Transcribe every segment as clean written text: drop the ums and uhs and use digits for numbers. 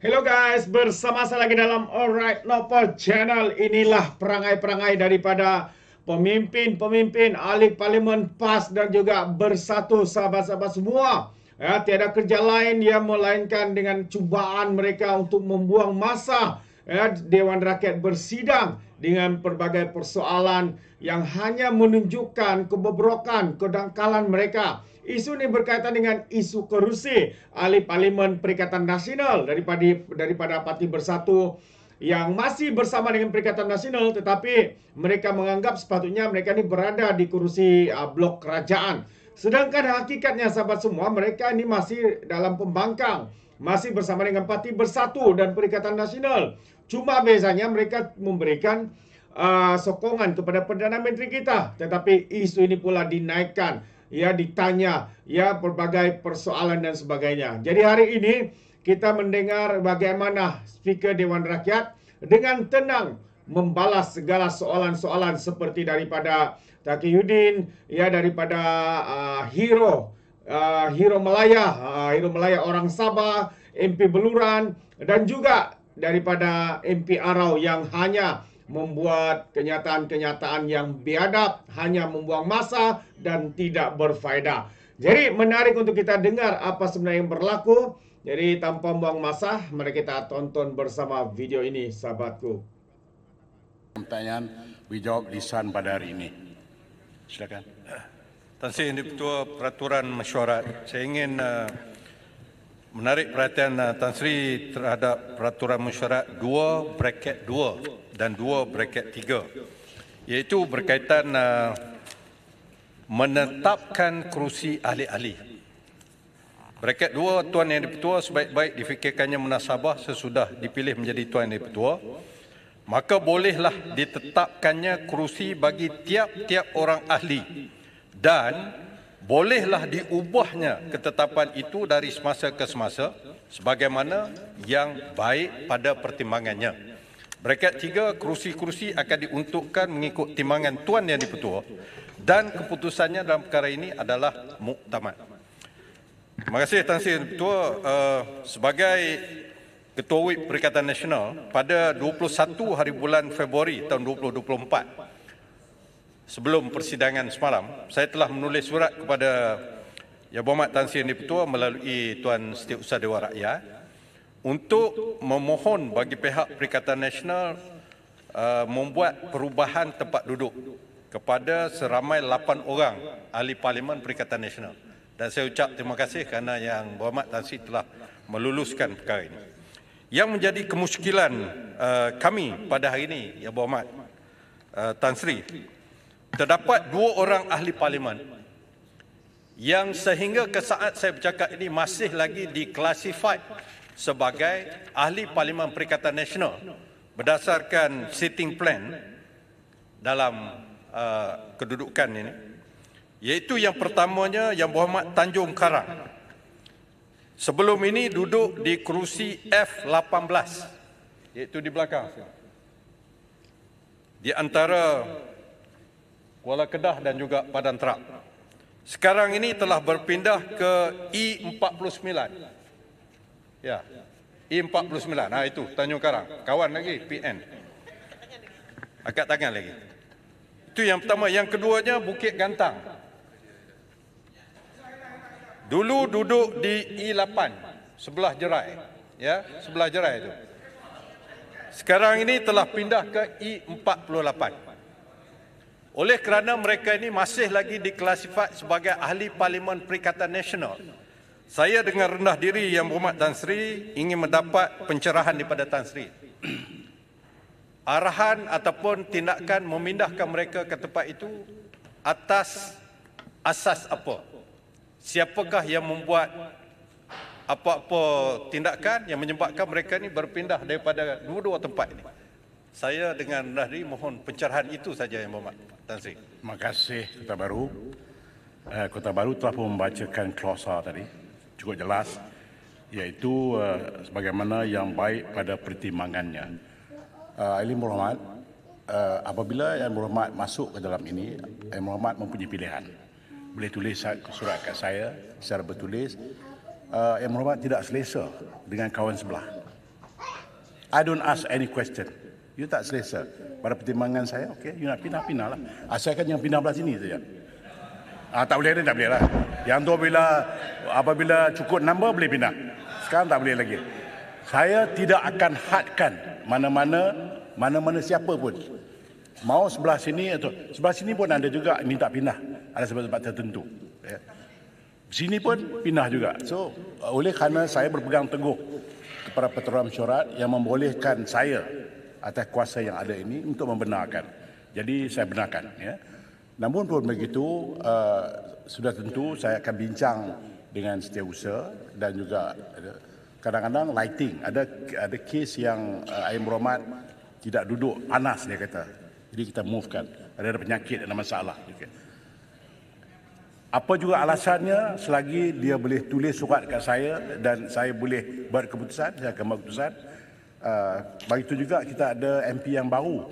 Hello guys, bersama saya lagi dalam Alright Nopo Channel. Inilah perangai-perangai daripada pemimpin-pemimpin ahli parlimen PAS dan juga Bersatu sahabat-sahabat semua. Ya, tiada kerja lain ya melainkan dengan cubaan mereka untuk membuang masa Dewan Rakyat bersidang dengan pelbagai persoalan yang hanya menunjukkan kebobrokan, kedangkalan mereka. Isu ini berkaitan dengan isu kerusi ahli parlimen Perikatan Nasional daripada Parti Bersatu yang masih bersama dengan Perikatan Nasional, tetapi mereka menganggap sepatutnya mereka ini berada di kerusi blok kerajaan. Sedangkan hakikatnya sahabat semua, mereka ini masih dalam pembangkang, masih bersama dengan Parti Bersatu dan Perikatan Nasional. Cuma bezanya mereka memberikan sokongan kepada Perdana Menteri kita, tetapi isu ini pula dinaikkan, ya ditanya, ya berbagai persoalan dan sebagainya. Jadi hari ini kita mendengar bagaimana Speaker Dewan Rakyat dengan tenang membalas segala soalan-soalan seperti daripada Taqiyuddin, ya daripada Hero Malaya orang Sabah, MP Beluran, dan juga daripada MP Arau yang hanya membuat kenyataan-kenyataan yang biadab, hanya membuang masa dan tidak berfaedah. Jadi menarik untuk kita dengar apa sebenarnya yang berlaku. Jadi tanpa membuang masa, mari kita tonton bersama video ini, sahabatku. Pertanyaan dijawab lisan pada hari ini. Silakan. Tan Sri, ini Ketua Peraturan Mesyuarat. Saya ingin menarik perhatian Tan Sri terhadap Peraturan Mesyuarat 2/2 dan 2/3, iaitu berkaitan menetapkan kerusi ahli-ahli. Braket 2, Tuan Yang Di-Pertua sebaik-baik difikirkannya munasabah sesudah dipilih menjadi Tuan Yang Di-Pertua, maka bolehlah ditetapkannya kerusi bagi tiap-tiap orang ahli dan bolehlah diubahnya ketetapan itu dari semasa ke semasa sebagaimana yang baik pada pertimbangannya. Braket 3, kerusi-kerusi akan diuntukkan mengikut timbangan Tuan Yang Di-Pertua dan keputusannya dalam perkara ini adalah muktamad. Terima kasih Tan Sri Di-Pertua. Sebagai Ketua Whip Perikatan Nasional, pada 21 hari bulan Februari tahun 2024, sebelum persidangan semalam, saya telah menulis surat kepada Yang Berhormat Tan Sri Di-Pertua melalui Tuan Setiausaha Dewan Rakyat untuk memohon bagi pihak Perikatan Nasional membuat perubahan tempat duduk kepada seramai 8 orang ahli parlimen Perikatan Nasional. Dan saya ucap terima kasih kerana Yang Berhormat Tan Sri telah meluluskan perkara ini. Yang menjadi kemusykilan kami pada hari ini, Yang Berhormat Tan Sri, terdapat 2 orang ahli parlimen yang sehingga ke saat saya bercakap ini masih lagi diklasified sebagai ahli parlimen Perikatan Nasional berdasarkan sitting plan dalam kedudukan ini, iaitu yang pertamanya Yang Berhormat Tanjung Karang. Sebelum ini duduk di kerusi F18, iaitu di belakang, di antara Kuala Kedah dan juga Padan Terap. Sekarang ini telah berpindah ke I49. Ya, I49. Nah itu Tanjung Karang. Kawan lagi PN. Angkat tangan lagi. Itu yang pertama. Yang keduanya Bukit Gantang. Dulu duduk di I8 sebelah Jerai. Ya, sebelah Jerai itu. Sekarang ini telah pindah ke I48. Oleh kerana mereka ini masih lagi diklasifikasi sebagai ahli parlimen Perikatan Nasional, saya dengan rendah diri Yang Berhormat Tan Sri ingin mendapat pencerahan daripada Tan Sri. Arahan ataupun tindakan memindahkan mereka ke tempat itu atas asas apa? Siapakah yang membuat apa-apa tindakan yang menyebabkan mereka ini berpindah daripada dua-dua tempat ini? Saya dengan rendah diri mohon pencerahan itu saja Yang Berhormat Tan Sri. Terima kasih Kota Baru. Kota Baru telah membacakan klausa tadi, cukup jelas, iaitu sebagaimana yang baik pada pertimbangannya. Yang Berhormat, apabila Yang Berhormat masuk ke dalam ini, Yang Berhormat mempunyai pilihan. Boleh tulis surat kat saya secara bertulis. Yang Berhormat tidak selesa dengan kawan sebelah. I don't ask any question. You tak selesa. Pada pertimbangan saya, okey, you nak pindah, pindah lah. Asalkan yang pindah belah sini saja. Tak boleh ni, tak boleh lah. Yang tu apabila cukup number boleh pindah. Sekarang tak boleh lagi. Saya tidak akan hadkan mana-mana siapa pun. Mau sebelah sini atau sebelah sini pun ada juga minta pindah. Ada sebab-sebab tertentu. Ya. Sini pun pindah juga. So, oleh kerana saya berpegang teguh kepada peraturan mesyuarat yang membolehkan saya atas kuasa yang ada ini untuk membenarkan. Jadi saya benarkan. Ya. Namun pun begitu, sudah tentu saya akan bincang dengan setiausaha dan juga kadang-kadang lighting. Ada kes yang Air Berhormat tidak duduk panas, dia kata. Jadi kita movekan. Ada penyakit, ada masalah. Okay. Apa juga alasannya, selagi dia boleh tulis surat kat saya dan saya boleh buat keputusan, saya akan buat keputusan. Begitu juga kita ada MP yang baru.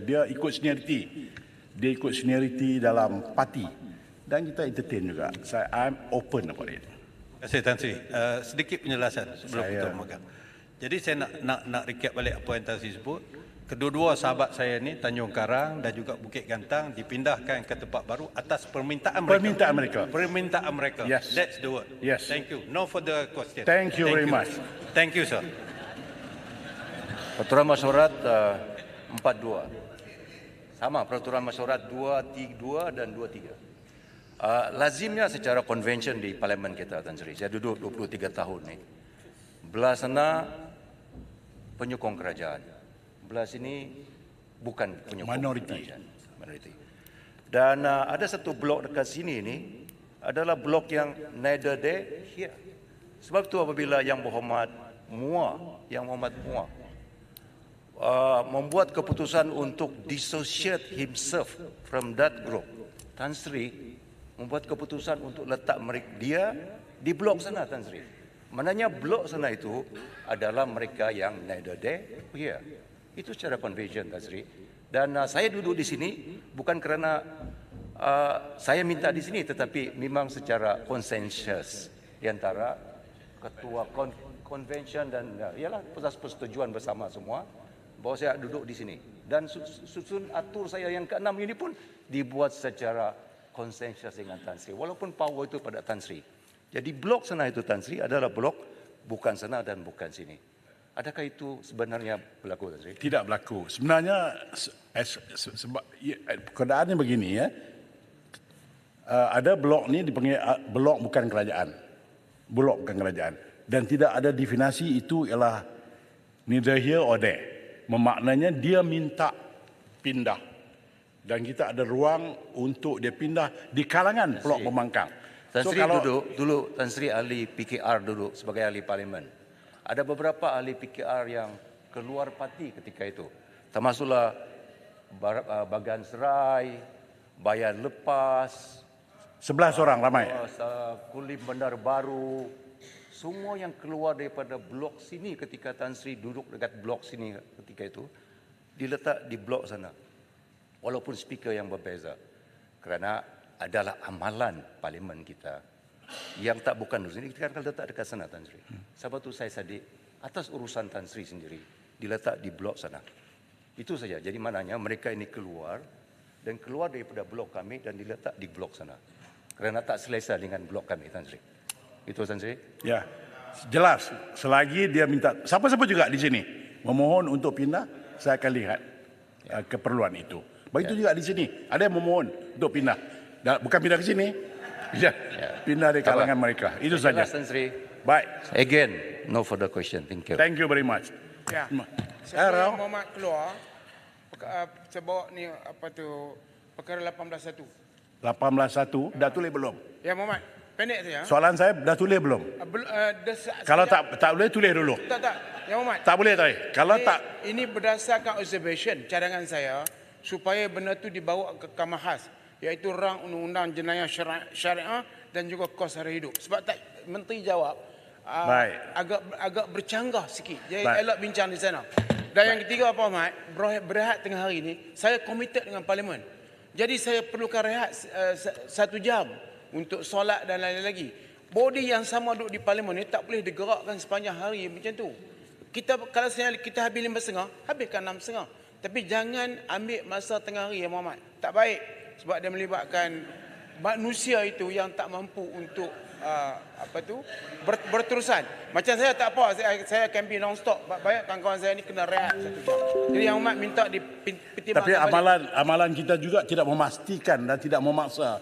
Dia ikut senioriti. Dia ikut senioriti dalam parti. Dan kita entertain juga. I'm open about it. Terima kasih Tan Sri. Sedikit penjelasan sebelum kita memegang. Jadi saya nak recap balik apa yang Tan Sri sebut. Kedua-dua sahabat saya ni, Tanjung Karang dan juga Bukit Gantang, dipindahkan ke tempat baru atas permintaan mereka. Permintaan mereka. Yes. That's the word. Yes. Thank you. No further question. Thank you very much. Thank you, sir. Peraturan Mesyuarat 42. Sama peraturan mesyuarat 232 dan 23. Lazimnya secara convention di parlimen kita, Tan Sri. Saya duduk 23 tahun ni. Belah sana penyokong kerajaan. Belah sini bukan penyokong kerajaan. Minoriti. Dan ada satu blok dekat sini ni adalah blok yang neither there here. Sebab tu apabila Yang Berhormat Muar membuat keputusan untuk dissociate himself from that group, Tan Sri membuat keputusan untuk letak dia di blok sana, Tan Sri. Maknanya blok sana itu adalah mereka yang neither there here. Itu secara convention, Tan Sri. Dan saya duduk di sini bukan kerana saya minta di sini, tetapi memang secara konsensus di antara ketua convention dan ialah persetujuan bersama semua bahawa saya duduk di sini. Dan susun atur saya yang ke-6 ini pun dibuat secara konsensus dengan Tan Sri. Walaupun power itu pada Tan Sri. Jadi blok sana itu, Tan Sri, adalah blok bukan sana dan bukan sini. Adakah itu sebenarnya berlaku, Tan Sri? Tidak berlaku. Sebenarnya sebab keadaannya begini ya. Ada blok ni dipanggil blok bukan kerajaan. Blok bukan kerajaan. Dan tidak ada definisi itu ialah neither here or there. Memaknanya dia minta pindah. Dan kita ada ruang untuk dia pindah di kalangan blok pembangkang. Tan Sri dulu Tan Sri ahli PKR dulu sebagai ahli parlimen. Ada beberapa ahli PKR yang keluar parti ketika itu. Termasuklah Bagan Serai, Bayan Lepas, 11 orang ramai. Kulim Bandar Baru. Semua yang keluar daripada blok sini ketika Tan Sri duduk dekat blok sini ketika itu, diletak di blok sana. Walaupun speaker yang berbeza. Kerana adalah amalan parlimen kita yang tak bukan di sini, kita akan letak dekat sana, Tan Sri. Sebab tu saya sedih atas urusan Tan Sri sendiri diletak di blok sana. Itu saja. Jadi maknanya mereka ini keluar daripada blok kami dan diletak di blok sana. Kerana tak selesa dengan blok kami, Tan Sri. Itu, Tan Sri. Ya, jelas. Selagi dia minta, siapa-siapa juga di sini memohon untuk pindah, saya akan lihat keperluan itu. Begitu juga di sini. Ada yang memohon untuk pindah. Bukan pindah ke sini. Pindah di kalangan mereka. Itu saja. Tan Sri. Baik. Again, no further question. Thank you. Thank you very much. Ya. Sebelum Muhammad keluar, saya bawa ni perkara 18.1. 18.1 dah tulis belum? Ya Muhammad, pendek saja. Soalan saya dah tulis belum? Kalau tak boleh tulis dulu. Tak. Ya Muhammad. Tak boleh tadi. Kalau tak, ini berdasarkan observation cadangan saya supaya benda tu dibawa ke Kamahas, iaitu rang undang-undang jenayah syariah dan juga kos sara hidup. Sebab tak menteri jawab agak bercanggah sikit. Jadi elok bincang di sana. Dan yang ketiga apa Ahmad, berehat tengah hari ni, saya komited dengan parlimen. Jadi saya perlukan rehat 1 jam untuk solat dan lain-lain lagi. Body yang sama duduk di parlimen ni tak boleh digerakkan sepanjang hari macam tu. Kalau kita habis 5.30, habiskan 6.30. Tapi jangan ambil masa tengah hari, ya Muhammad. Tak baik. Sebab dia melibatkan manusia itu yang tak mampu untuk berterusan. Macam saya tak apa, saya campaign non-stop. Banyak kawan-kawan saya ni kena rehat 1 jam. Jadi yang Muhammad minta dipertimbangkan. Tapi amalan kita juga tidak memastikan dan tidak memaksa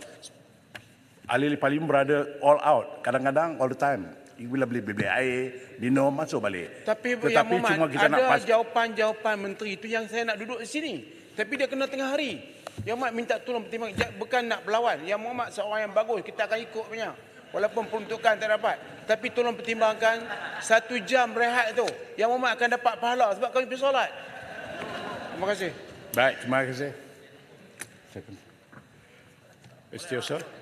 ahli parlimen berada all out. Kadang-kadang all the time. Bila beli air, minum, masuk balik. Tapi Tetapi yang Muhammad, cuma kita nak ada jawapan-jawapan menteri itu yang saya nak duduk di sini. Tapi dia kena tengah hari. Yang Muhammad minta tolong pertimbangkan. Bukan nak berlawan. Yang Muhammad seorang yang bagus. Kita akan ikut punya. Walaupun peruntukan tak dapat. Tapi tolong pertimbangkan 1 jam rehat tu. Yang Muhammad akan dapat pahala sebab kami pergi solat. Terima kasih. Baik, terima kasih. Setiausaha.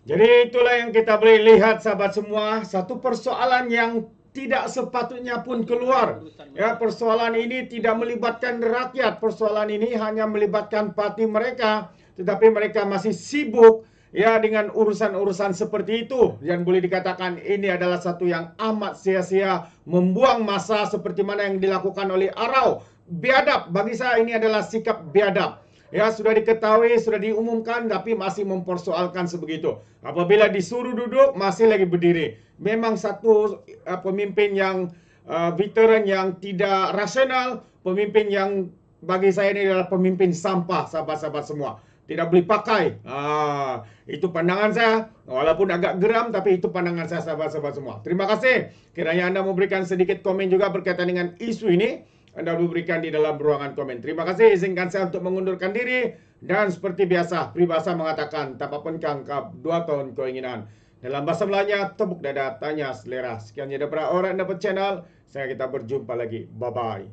Jadi itulah yang kita boleh lihat sahabat semua, satu persoalan yang tidak sepatutnya pun keluar. Ya, persoalan ini tidak melibatkan rakyat, persoalan ini hanya melibatkan parti mereka, tetapi mereka masih sibuk ya dengan urusan-urusan seperti itu. Yang boleh dikatakan ini adalah satu yang amat sia-sia, membuang masa seperti mana yang dilakukan oleh Arau. Biadab, bagi saya ini adalah sikap biadab. Ya, sudah diketahui, sudah diumumkan, tapi masih mempersoalkan sebegitu. Apabila disuruh duduk, masih lagi berdiri. Memang satu pemimpin yang veteran yang tidak rasional, pemimpin yang bagi saya ini adalah pemimpin sampah, sahabat-sahabat semua. Tidak boleh pakai. Itu pandangan saya. Walaupun agak geram, tapi itu pandangan saya, sahabat-sahabat semua. Terima kasih kiranya Anda memberikan sedikit komen juga berkaitan dengan isu ini. Anda berikan di dalam ruangan komen. Terima kasih. Izinkan saya untuk mengundurkan diri. Dan seperti biasa, peribahasa mengatakan, tapapun kangkap 2 tahun keinginan. Dalam bahasa Melayunya, tepuk dada, tanya selera. Sekian daripada Orang Dapat Channel. Saya kita berjumpa lagi. Bye-bye.